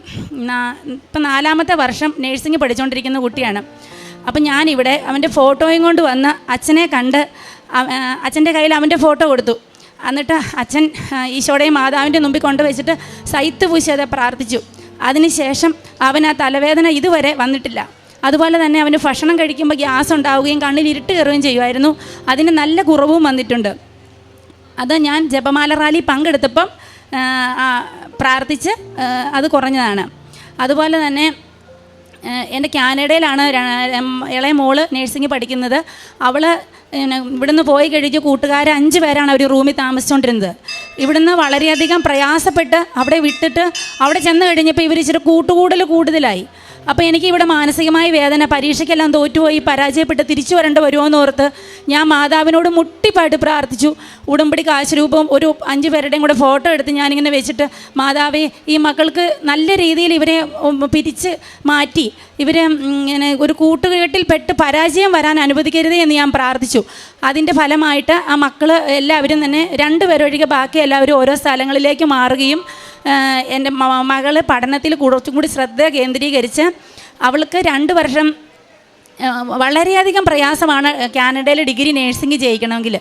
ഇപ്പം 4ാമത്തെ വർഷം നേഴ്സിംഗ് പഠിച്ചുകൊണ്ടിരിക്കുന്ന കുട്ടിയാണ്. അപ്പം ഞാനിവിടെ അവൻ്റെ ഫോട്ടോയും കൊണ്ട് വന്ന് അച്ഛനെ കണ്ട് അച്ഛൻ്റെ കയ്യിൽ അവൻ്റെ ഫോട്ടോ കൊടുത്തു. എന്നിട്ട് അച്ഛൻ ഈശോയുടെയും മാതാവിൻ്റെ മുമ്പിൽ കൊണ്ടുവച്ചിട്ട് സൈത്ത് പൂശാതെ പ്രാർത്ഥിച്ചു. അതിനുശേഷം അവൻ ആ തലവേദന ഇതുവരെ വന്നിട്ടില്ല. അതുപോലെ തന്നെ അവന് ഭക്ഷണം കഴിക്കുമ്പോൾ ഗ്യാസ് ഉണ്ടാവുകയും കണ്ണിൽ ഇരുട്ട് കയറുകയും ചെയ്യുമായിരുന്നു. അതിന് നല്ല കുറവും വന്നിട്ടുണ്ട്. അത് ഞാൻ ജപമാല റാലി പങ്കെടുത്തപ്പം പ്രാർത്ഥിച്ച് അത് കുറഞ്ഞതാണ്. അതുപോലെ തന്നെ എൻ്റെ കാനഡയിലാണ് ഇളയ മോള് നേഴ്സിംഗ് പഠിക്കുന്നത്. അവൾ ഇവിടുന്ന് പോയി കഴിഞ്ഞ് കൂട്ടുകാർ 5 പേരാണ് അവർ റൂമിൽ താമസിച്ചുകൊണ്ടിരുന്നത്. ഇവിടുന്ന് വളരെയധികം പ്രയാസപ്പെട്ട് അവിടെ വിട്ടിട്ട് അവിടെ ചെന്ന് കഴിഞ്ഞപ്പോൾ ഇവർ ഇച്ചിരി കൂടുതലായി. അപ്പോൾ എനിക്ക് ഇവിടെ മാനസികമായ വേദന, പരീക്ഷയ്ക്കെല്ലാം തോറ്റുപോയി പരാജയപ്പെട്ട് തിരിച്ചു വരേണ്ടി വരുമോ എന്നോർത്ത് ഞാൻ മാതാവിനോട് മുട്ടിപ്പായിട്ട് പ്രാർത്ഥിച്ചു. ഉടമ്പടി കാശുരൂപവും ഒരു 5 പേരുടെയും കൂടെ ഫോട്ടോ എടുത്ത് ഞാനിങ്ങനെ വെച്ചിട്ട്, മാതാവേ ഈ മക്കൾക്ക് നല്ല രീതിയിൽ ഇവരെ പിരിച്ച് മാറ്റി ഇവരെ ഇങ്ങനെ ഒരു കൂട്ടുകെട്ടിൽ പെട്ട് പരാജയം വരാൻ അനുവദിക്കരുത് എന്ന് ഞാൻ പ്രാർത്ഥിച്ചു. അതിൻ്റെ ഫലമായിട്ട് ആ മക്കൾ എല്ലാവരും തന്നെ 2 പേരൊഴികെ ബാക്കി എല്ലാവരും ഓരോ സ്ഥലങ്ങളിലേക്ക് മാറുകയും എൻ്റെ മകൾ പഠനത്തിൽ കുറച്ചും കൂടി ശ്രദ്ധ കേന്ദ്രീകരിച്ച് അവൾക്ക് 2 വർഷം വളരെയധികം പ്രയാസമാണ് കാനഡയിൽ ഡിഗ്രി നേഴ്സിംഗ് ചെയ്യിക്കണമെങ്കിൽ.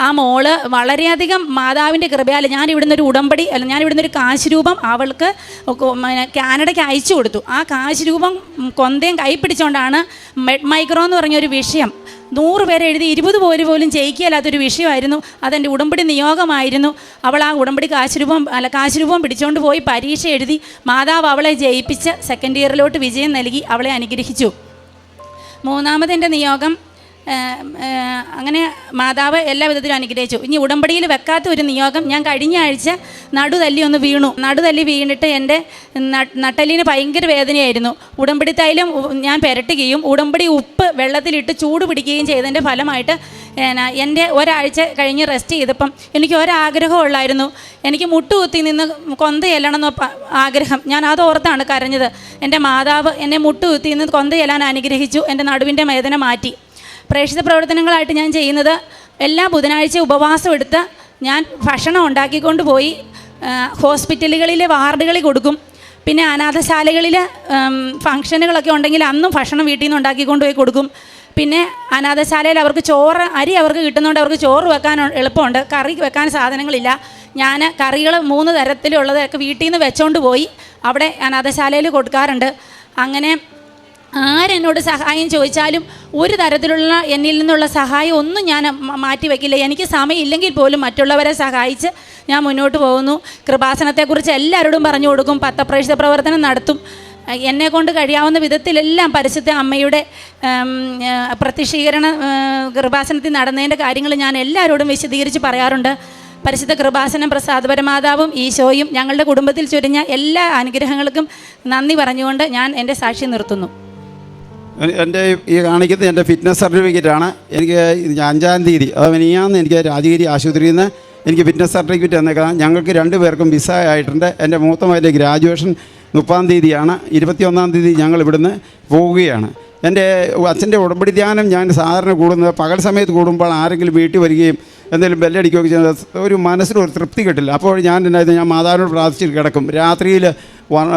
ആ മോള് വളരെയധികം മാതാവിൻ്റെ കൃപയാൽ ഞാൻ ഇവിടുന്ന് ഒരു ഉടമ്പടി ഞാൻ ഇവിടുന്ന് ഒരു കാശ് രൂപം അവൾക്ക് കാനഡയ്ക്ക് അയച്ചു കൊടുത്തു. ആ കാശ് രൂപം കൊന്തയും കൈ പിടിച്ചുകൊണ്ടാണ് മെഡ് മൈക്രോ എന്ന് പറഞ്ഞൊരു വിഷയം 100 പേരെ എഴുതി 20 പേര് പോലും ജയിക്കുകയല്ലാത്തൊരു വിഷയമായിരുന്നു. അതെൻ്റെ ഉടമ്പടി നിയോഗമായിരുന്നു. അവൾ ആ ഉടമ്പടി കാശ് രൂപം പിടിച്ചുകൊണ്ട് പോയി പരീക്ഷ എഴുതി. മാതാവ് അവളെ ജയിപ്പിച്ച് 2nd ഇയറിലോട്ട് വിജയം നൽകി അവളെ അനുഗ്രഹിച്ചു. മൂന്നാമതെൻ്റെ നിയോഗം അങ്ങനെ മാതാവ് എല്ലാ വിധത്തിലും അനുഗ്രഹിച്ചു. ഇനി ഉടമ്പടിയിൽ വെക്കാത്ത ഒരു നിയോഗം, ഞാൻ കഴിഞ്ഞ ആഴ്ച നടുതല്ലി വീണിട്ട് എൻ്റെ നട്ടലിന് ഭയങ്കര വേദനയായിരുന്നു. ഉടമ്പടി തൈലം ഞാൻ പുരട്ടുകയും ഉടമ്പടി ഉപ്പ് വെള്ളത്തിലിട്ട് ചൂട് പിടിക്കുകയും ചെയ്തതിൻ്റെ ഫലമായിട്ട് എൻ്റെ ഒരാഴ്ച കഴിഞ്ഞ് റെസ്റ്റ് ചെയ്തപ്പം എനിക്ക് ഒരാഗ്രഹമുള്ളായിരുന്നു. എനിക്ക് മുട്ടുകുത്തി നിന്ന് കൊന്തയെല്ലണമെന്ന് ആഗ്രഹം. ഞാൻ അതോർത്താണ് കരഞ്ഞത്. എൻ്റെ മാതാവ് എന്നെ മുട്ടുകുത്തി നിന്ന് കൊന്തയെല്ലാൻ അനുഗ്രഹിച്ചു. എൻ്റെ നടുവിൻ്റെ വേദന മാറ്റി. പ്രേക്ഷിത പ്രവർത്തനങ്ങളായിട്ട് ഞാൻ ചെയ്യുന്നത് എല്ലാ ബുധനാഴ്ച ഉപവാസം എടുത്ത് ഞാൻ ഭക്ഷണം ഉണ്ടാക്കിക്കൊണ്ട് പോയി ഹോസ്പിറ്റലുകളിലെ വാർഡുകളിൽ കൊടുക്കും. പിന്നെ അനാഥശാലകളിൽ ഫംഗ്ഷനുകളൊക്കെ ഉണ്ടെങ്കിൽ അന്നും ഭക്ഷണം വീട്ടിൽ നിന്ന് ഉണ്ടാക്കിക്കൊണ്ട് പോയി കൊടുക്കും. പിന്നെ അനാഥശാലയിൽ അവർക്ക് ചോറ്, അരി അവർക്ക് കിട്ടുന്നതുകൊണ്ട് അവർക്ക് ചോറ് വെക്കാൻ എളുപ്പമുണ്ട്. കറി വെക്കാൻ സാധനങ്ങളില്ല. ഞാൻ കറികൾ 3 തരത്തിലുള്ളതൊക്കെ വീട്ടിൽ നിന്ന് വെച്ചോണ്ട് പോയി അവിടെ അനാഥശാലയിൽ കൊടുക്കാറുണ്ട്. അങ്ങനെ ആരെന്നോട് സഹായം ചോദിച്ചാലും ഒരു തരത്തിലുള്ള എന്നിൽ നിന്നുള്ള സഹായം ഒന്നും ഞാൻ മാറ്റി വയ്ക്കില്ല. എനിക്ക് സമയമില്ലെങ്കിൽ പോലും മറ്റുള്ളവരെ സഹായിച്ച് ഞാൻ മുന്നോട്ട് പോകുന്നു. കൃപാസനത്തെക്കുറിച്ച് എല്ലാവരോടും പറഞ്ഞു കൊടുക്കും. പത്രപ്രേക്ഷിത പ്രവർത്തനം നടത്തും. എന്നെക്കൊണ്ട് കഴിയാവുന്ന വിധത്തിലെല്ലാം പരിശുദ്ധ അമ്മയുടെ പ്രത്യക്ഷീകരണ കൃപാസനത്തിൽ നടന്നതിൻ്റെ കാര്യങ്ങൾ ഞാൻ എല്ലാവരോടും വിശദീകരിച്ച് പറയാറുണ്ട്. പരിശുദ്ധ കൃപാസനം പ്രസാദപരമാതാവും ഈശോയും ഞങ്ങളുടെ കുടുംബത്തിൽ ചൊരിഞ്ഞ എല്ലാ അനുഗ്രഹങ്ങൾക്കും നന്ദി പറഞ്ഞുകൊണ്ട് ഞാൻ എൻ്റെ സാക്ഷി നിർത്തുന്നു. എൻ്റെ ഈ കാണിക്കുന്നത് എൻ്റെ ഫിറ്റ്നസ് സർട്ടിഫിക്കറ്റാണ്. എനിക്ക് 5-ാം തീയതി മിനിഞ്ഞാന്ന് എനിക്ക് രാജഗിരി ആശുപത്രിയിൽ നിന്ന് എനിക്ക് ഫിറ്റ്നസ് സർട്ടിഫിക്കറ്റ് തന്നേക്കാം. ഞങ്ങൾക്ക് 2 പേർക്കും വിസ ആയിട്ടുണ്ട്. എൻ്റെ മൂത്ത മകൻ്റെ ഗ്രാജുവേഷൻ 30-ാം തീയതിയാണ്. 21-ാം തീയതി ഞങ്ങൾ ഇവിടുന്ന് പോവുകയാണ്. എൻ്റെ അച്ഛൻ്റെ ഉടമ്പടി ധ്യാനം ഞാൻ സാധാരണ കൂടുന്നത് പകൽ സമയത്ത് കൂടുമ്പോൾ ആരെങ്കിലും വീട്ടിൽ വരികയും എന്തെങ്കിലും ബെല്ലടിക്കുകയൊക്കെ ചെയ്യുന്നത് ഒരു മനസ്സിലൊരു തൃപ്തി കിട്ടില്ല. അപ്പോൾ ഞാൻ മാതാവിനോട് പ്രാർത്ഥിച്ചിട്ട് കിടക്കും. രാത്രിയിൽ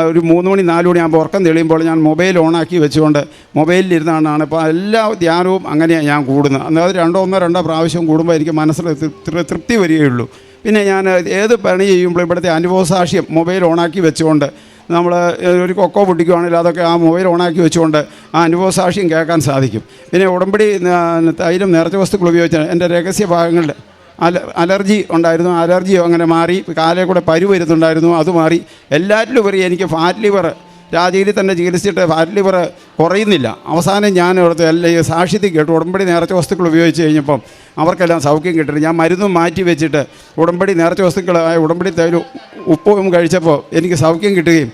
ഒരു 3 മണി 4 മണിയാകുമ്പോൾ ഉറക്കം തെളിയുമ്പോൾ ഞാൻ മൊബൈൽ ഓണാക്കി വെച്ചുകൊണ്ട് മൊബൈലിലിരുന്നാണ് ഇപ്പോൾ എല്ലാ ധ്യാനവും അങ്ങനെയാണ് ഞാൻ കൂടുന്നത്. അതായത് 2 പ്രാവശ്യം കൂടുമ്പോൾ എനിക്ക് മനസ്സിൽ തൃപ്തി വരികയുള്ളൂ. പിന്നെ ഞാൻ ഏത് പണി ചെയ്യുമ്പോൾ ഇവിടുത്തെ അനുഭവസാക്ഷ്യം മൊബൈൽ ഓണാക്കി വെച്ചുകൊണ്ട് നമ്മൾ ഒരു കൊക്കോ പൊട്ടിക്കുകയാണെങ്കിൽ അതൊക്കെ ആ മൊബൈൽ ഓണാക്കി വെച്ചുകൊണ്ട് ആ അനുഭവസാക്ഷ്യം കേൾക്കാൻ സാധിക്കും. പിന്നെ ഉടമ്പടി തൈലം നേർച്ച വസ്തുക്കൾ ഉപയോഗിച്ച് എൻ്റെ രഹസ്യ ഭാഗങ്ങളിൽ അലർജി ഉണ്ടായിരുന്നു. അലർജിയോ അങ്ങനെ മാറി. കാലേ കൂടെ പരു വരുന്നുണ്ടായിരുന്നു, അത് മാറി. എല്ലാറ്റിലും ഉപരി എനിക്ക് ഫാറ്റ് ലിവർ രാജഗിരി തന്നെ ചികിത്സിച്ചിട്ട് ഫാറ്റ് ലിവർ കുറയുന്നില്ല. അവസാനം ഞാൻ അവിടുത്തെ എല്ലാ സാക്ഷ്യത്തിൽ കേട്ടു ഉടമ്പടി നേർച്ച വസ്തുക്കൾ ഉപയോഗിച്ച് കഴിഞ്ഞപ്പം അവർക്കെല്ലാം സൗഖ്യം കിട്ടുന്നു. ഞാൻ മരുന്നും മാറ്റി വെച്ചിട്ട് ഉടമ്പടി നേർച്ച വസ്തുക്കളായ ഉടമ്പടി തൈലും ഉപ്പും കഴിച്ചപ്പോൾ എനിക്ക് സൗഖ്യം കിട്ടുകയും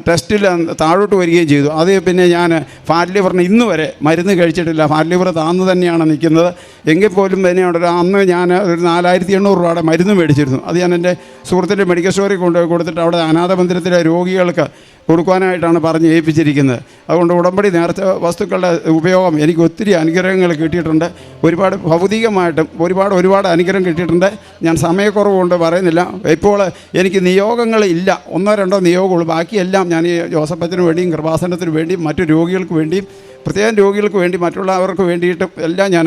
ടെസ്റ്റിൽ താഴോട്ട് വരികയും ചെയ്തു. അത് പിന്നെ ഞാൻ ഫാറ്റ് ലിവറിന് ഇന്ന് വരെ മരുന്ന് കഴിച്ചിട്ടില്ല. ഫാറ്റ് ലിവർ താന്ന് തന്നെയാണ് നിൽക്കുന്നത്. എങ്കിൽ പോലും തന്നെയുണ്ടല്ലോ അന്ന് ഞാൻ ഒരു 4800 രൂപയുടെ മരുന്ന് മേടിച്ചിരുന്നു. അത് ഞാൻ എൻ്റെ സുഹൃത്തിൻ്റെ മെഡിക്കൽ സ്റ്റോറിൽ കൊടുത്തിട്ട് അവിടെ അനാഥ മന്ദിരത്തിലെ രോഗികൾക്ക് കൊടുക്കാനായിട്ടാണ് പറഞ്ഞ് ഏൽപ്പിച്ചിരിക്കുന്നത്. അതുകൊണ്ട് ഉടമ്പടി നേർച്ച വസ്തുക്കളുടെ ഉപയോഗം എനിക്ക് ഒത്തിരി അനുഗ്രഹങ്ങൾ കിട്ടിയിട്ടുണ്ട്. ഒരുപാട് ഭൗതികമായിട്ടും ഒരുപാട് അനുഗ്രഹം കിട്ടിയിട്ടുണ്ട്. ഞാൻ സമയക്കുറവ് കൊണ്ട് പറയുന്നില്ല. ഇപ്പോൾ എനിക്ക് നിയോഗങ്ങളില്ല, 1-2 നിയോഗമുള്ളൂ. ബാക്കിയെല്ലാം ഞാൻ ഈ ജോസഫച്ചന് വേണ്ടിയും കൃപാസനത്തിന് വേണ്ടിയും മറ്റു രോഗികൾക്ക് വേണ്ടിയും പ്രത്യേകം രോഗികൾക്ക് വേണ്ടി മറ്റുള്ളവർക്ക് വേണ്ടിയിട്ടും എല്ലാം ഞാൻ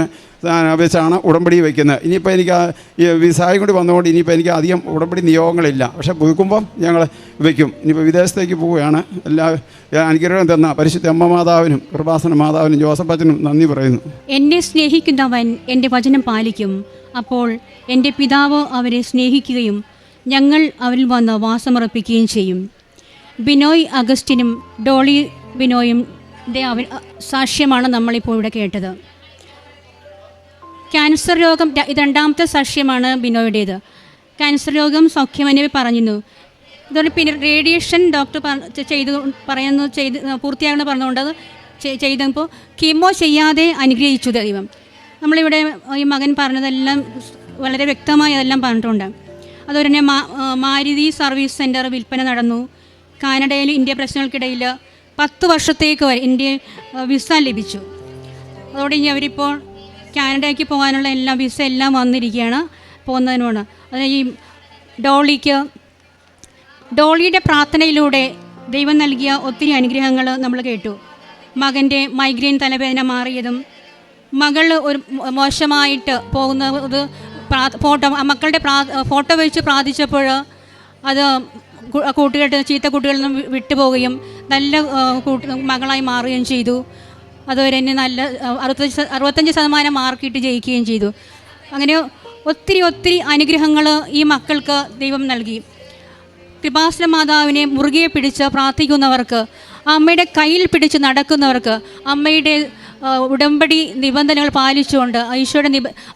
വെച്ചാണ് ഉടമ്പടി വയ്ക്കുന്നത്. ഇനിയിപ്പോൾ എനിക്ക് ഈ വിസായും കൂടി വന്നുകൊണ്ട് ഇനിയിപ്പോൾ എനിക്ക് അധികം ഉടമ്പടി നിയോഗങ്ങളില്ല. പക്ഷേ പുതുക്കുമ്പം ഞങ്ങൾ വയ്ക്കും. ഇനിയിപ്പോൾ വിദേശത്തേക്ക് പോവുകയാണ്. എല്ലാ അനുഗ്രഹം തന്ന പരിശുദ്ധ അമ്മ മാതാവിനും കൃപാസന മാതാവിനും ജോസഫച്ചനും നന്ദി പറയുന്നു. എന്നെ സ്നേഹിക്കുന്നവൻ എൻ്റെ വചനം പാലിക്കും. അപ്പോൾ എൻ്റെ പിതാവ് അവരെ സ്നേഹിക്കുകയും ഞങ്ങൾ അവരിൽ വന്ന് വാസമുറപ്പിക്കുകയും ചെയ്യും. ബിനോയ് അഗസ്റ്റിനും ഡോളി ബിനോയും സാക്ഷ്യമാണ് നമ്മളിപ്പോൾ ഇവിടെ കേട്ടത്. ക്യാൻസർ രോഗം 2ാമത്തെ സാക്ഷ്യമാണ് ബിനോയുടേത്. ക്യാൻസർ രോഗം സൗഖ്യമെന്ന് പറഞ്ഞിരുന്നു. ഇതുപോലെ പിന്നെ റേഡിയേഷൻ ഡോക്ടർ പൂർത്തിയാകണമെന്ന് പറഞ്ഞുകൊണ്ട് അത് ചെയ്തപ്പോൾ കീമോ ചെയ്യാതെ അനുഗ്രഹിച്ചു ദൈവം. നമ്മളിവിടെ ഈ മകൻ പറഞ്ഞതെല്ലാം വളരെ വ്യക്തമായി അതെല്ലാം പറഞ്ഞിട്ടുണ്ട്. അതുപോലെ തന്നെ മാരുതി സർവീസ് സെൻറ്റർ വിൽപ്പന നടന്നു. കാനഡയിൽ ഇന്ത്യ പ്രശ്നങ്ങൾക്കിടയിൽ 10 വർഷത്തേക്ക് ഇന്ത്യ വിസ ലഭിച്ചു. അതോടെ ഇനി അവരിപ്പോൾ കാനഡയ്ക്ക് പോകാനുള്ള എല്ലാ വിസ എല്ലാം വന്നിരിക്കുകയാണ് പോകുന്നതിനോട്. അതിന് ഈ ഡോളിയുടെ പ്രാർത്ഥനയിലൂടെ ദൈവം നൽകിയ ഒത്തിരി അനുഗ്രഹങ്ങൾ നമ്മൾ കേട്ടു. മകൻ്റെ മൈഗ്രെയിൻ തലവേദന മാറിയതും മകൾ ഒരു മോശമായിട്ട് പോകുന്നത് മക്കളുടെ ഫോട്ടോ വെച്ച് പ്രാർത്ഥിച്ചപ്പോൾ അത് ചീത്ത കൂട്ടുകളിൽ നിന്ന് വിട്ടുപോവുകയും നല്ല മകളായി മാറുകയും ചെയ്തു. അതുവരെ തന്നെ നല്ല 65% മാർക്കിട്ട് ജയിക്കുകയും ചെയ്തു. അങ്ങനെ ഒത്തിരി അനുഗ്രഹങ്ങൾ ഈ മക്കൾക്ക് ദൈവം നൽകി. കൃപാസന മാതാവിനെ മുറുകെ പിടിച്ച് പ്രാർത്ഥിക്കുന്നവർക്ക്, അമ്മയുടെ കയ്യിൽ പിടിച്ച് നടക്കുന്നവർക്ക്, അമ്മയുടെ ഉടമ്പടി നിബന്ധനകൾ പാലിച്ചുകൊണ്ട്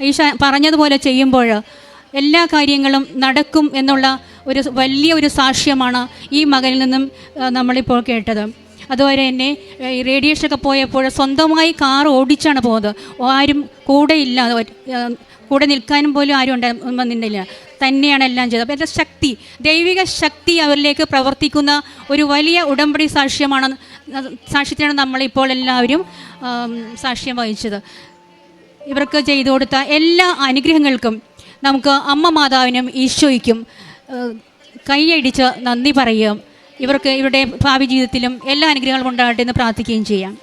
ഈശോ പറഞ്ഞതുപോലെ ചെയ്യുമ്പോൾ എല്ലാ കാര്യങ്ങളും നടക്കും എന്നുള്ള വലിയൊരു സാക്ഷ്യമാണ് ഈ മകനിൽ നിന്നും നമ്മളിപ്പോൾ കേട്ടത്. അതുപോലെ തന്നെ റേഡിയേഷനൊക്കെ പോയപ്പോൾ സ്വന്തമായി കാർ ഓടിച്ചാണ് പോകുന്നത്. ആരും കൂടെ നിൽക്കാനും പോലും ആരും വന്നിട്ടില്ല. തന്നെയാണ് എല്ലാം ചെയ്തത്. അപ്പോൾ എൻ്റെ ശക്തി, ദൈവിക ശക്തി അവരിലേക്ക് പ്രവർത്തിക്കുന്ന ഒരു വലിയ ഉടമ്പടി സാക്ഷ്യത്തിനാണ് നമ്മളിപ്പോൾ എല്ലാവരും സാക്ഷ്യം വഹിച്ചത്. ഇവർക്ക് ചെയ്തു കൊടുത്ത എല്ലാ അനുഗ്രഹങ്ങൾക്കും നമുക്ക് അമ്മ മാതാവിനും ഈശോയ്ക്കും കൈയടിച്ച് നന്ദി പറയുകയും ഇവർക്ക് ഇവരുടെ ഭാവി ജീവിതത്തിലും എല്ലാ അനുഗ്രഹങ്ങളും ഉണ്ടാകട്ടെ എന്ന് പ്രാർത്ഥിക്കുകയും ചെയ്യാം.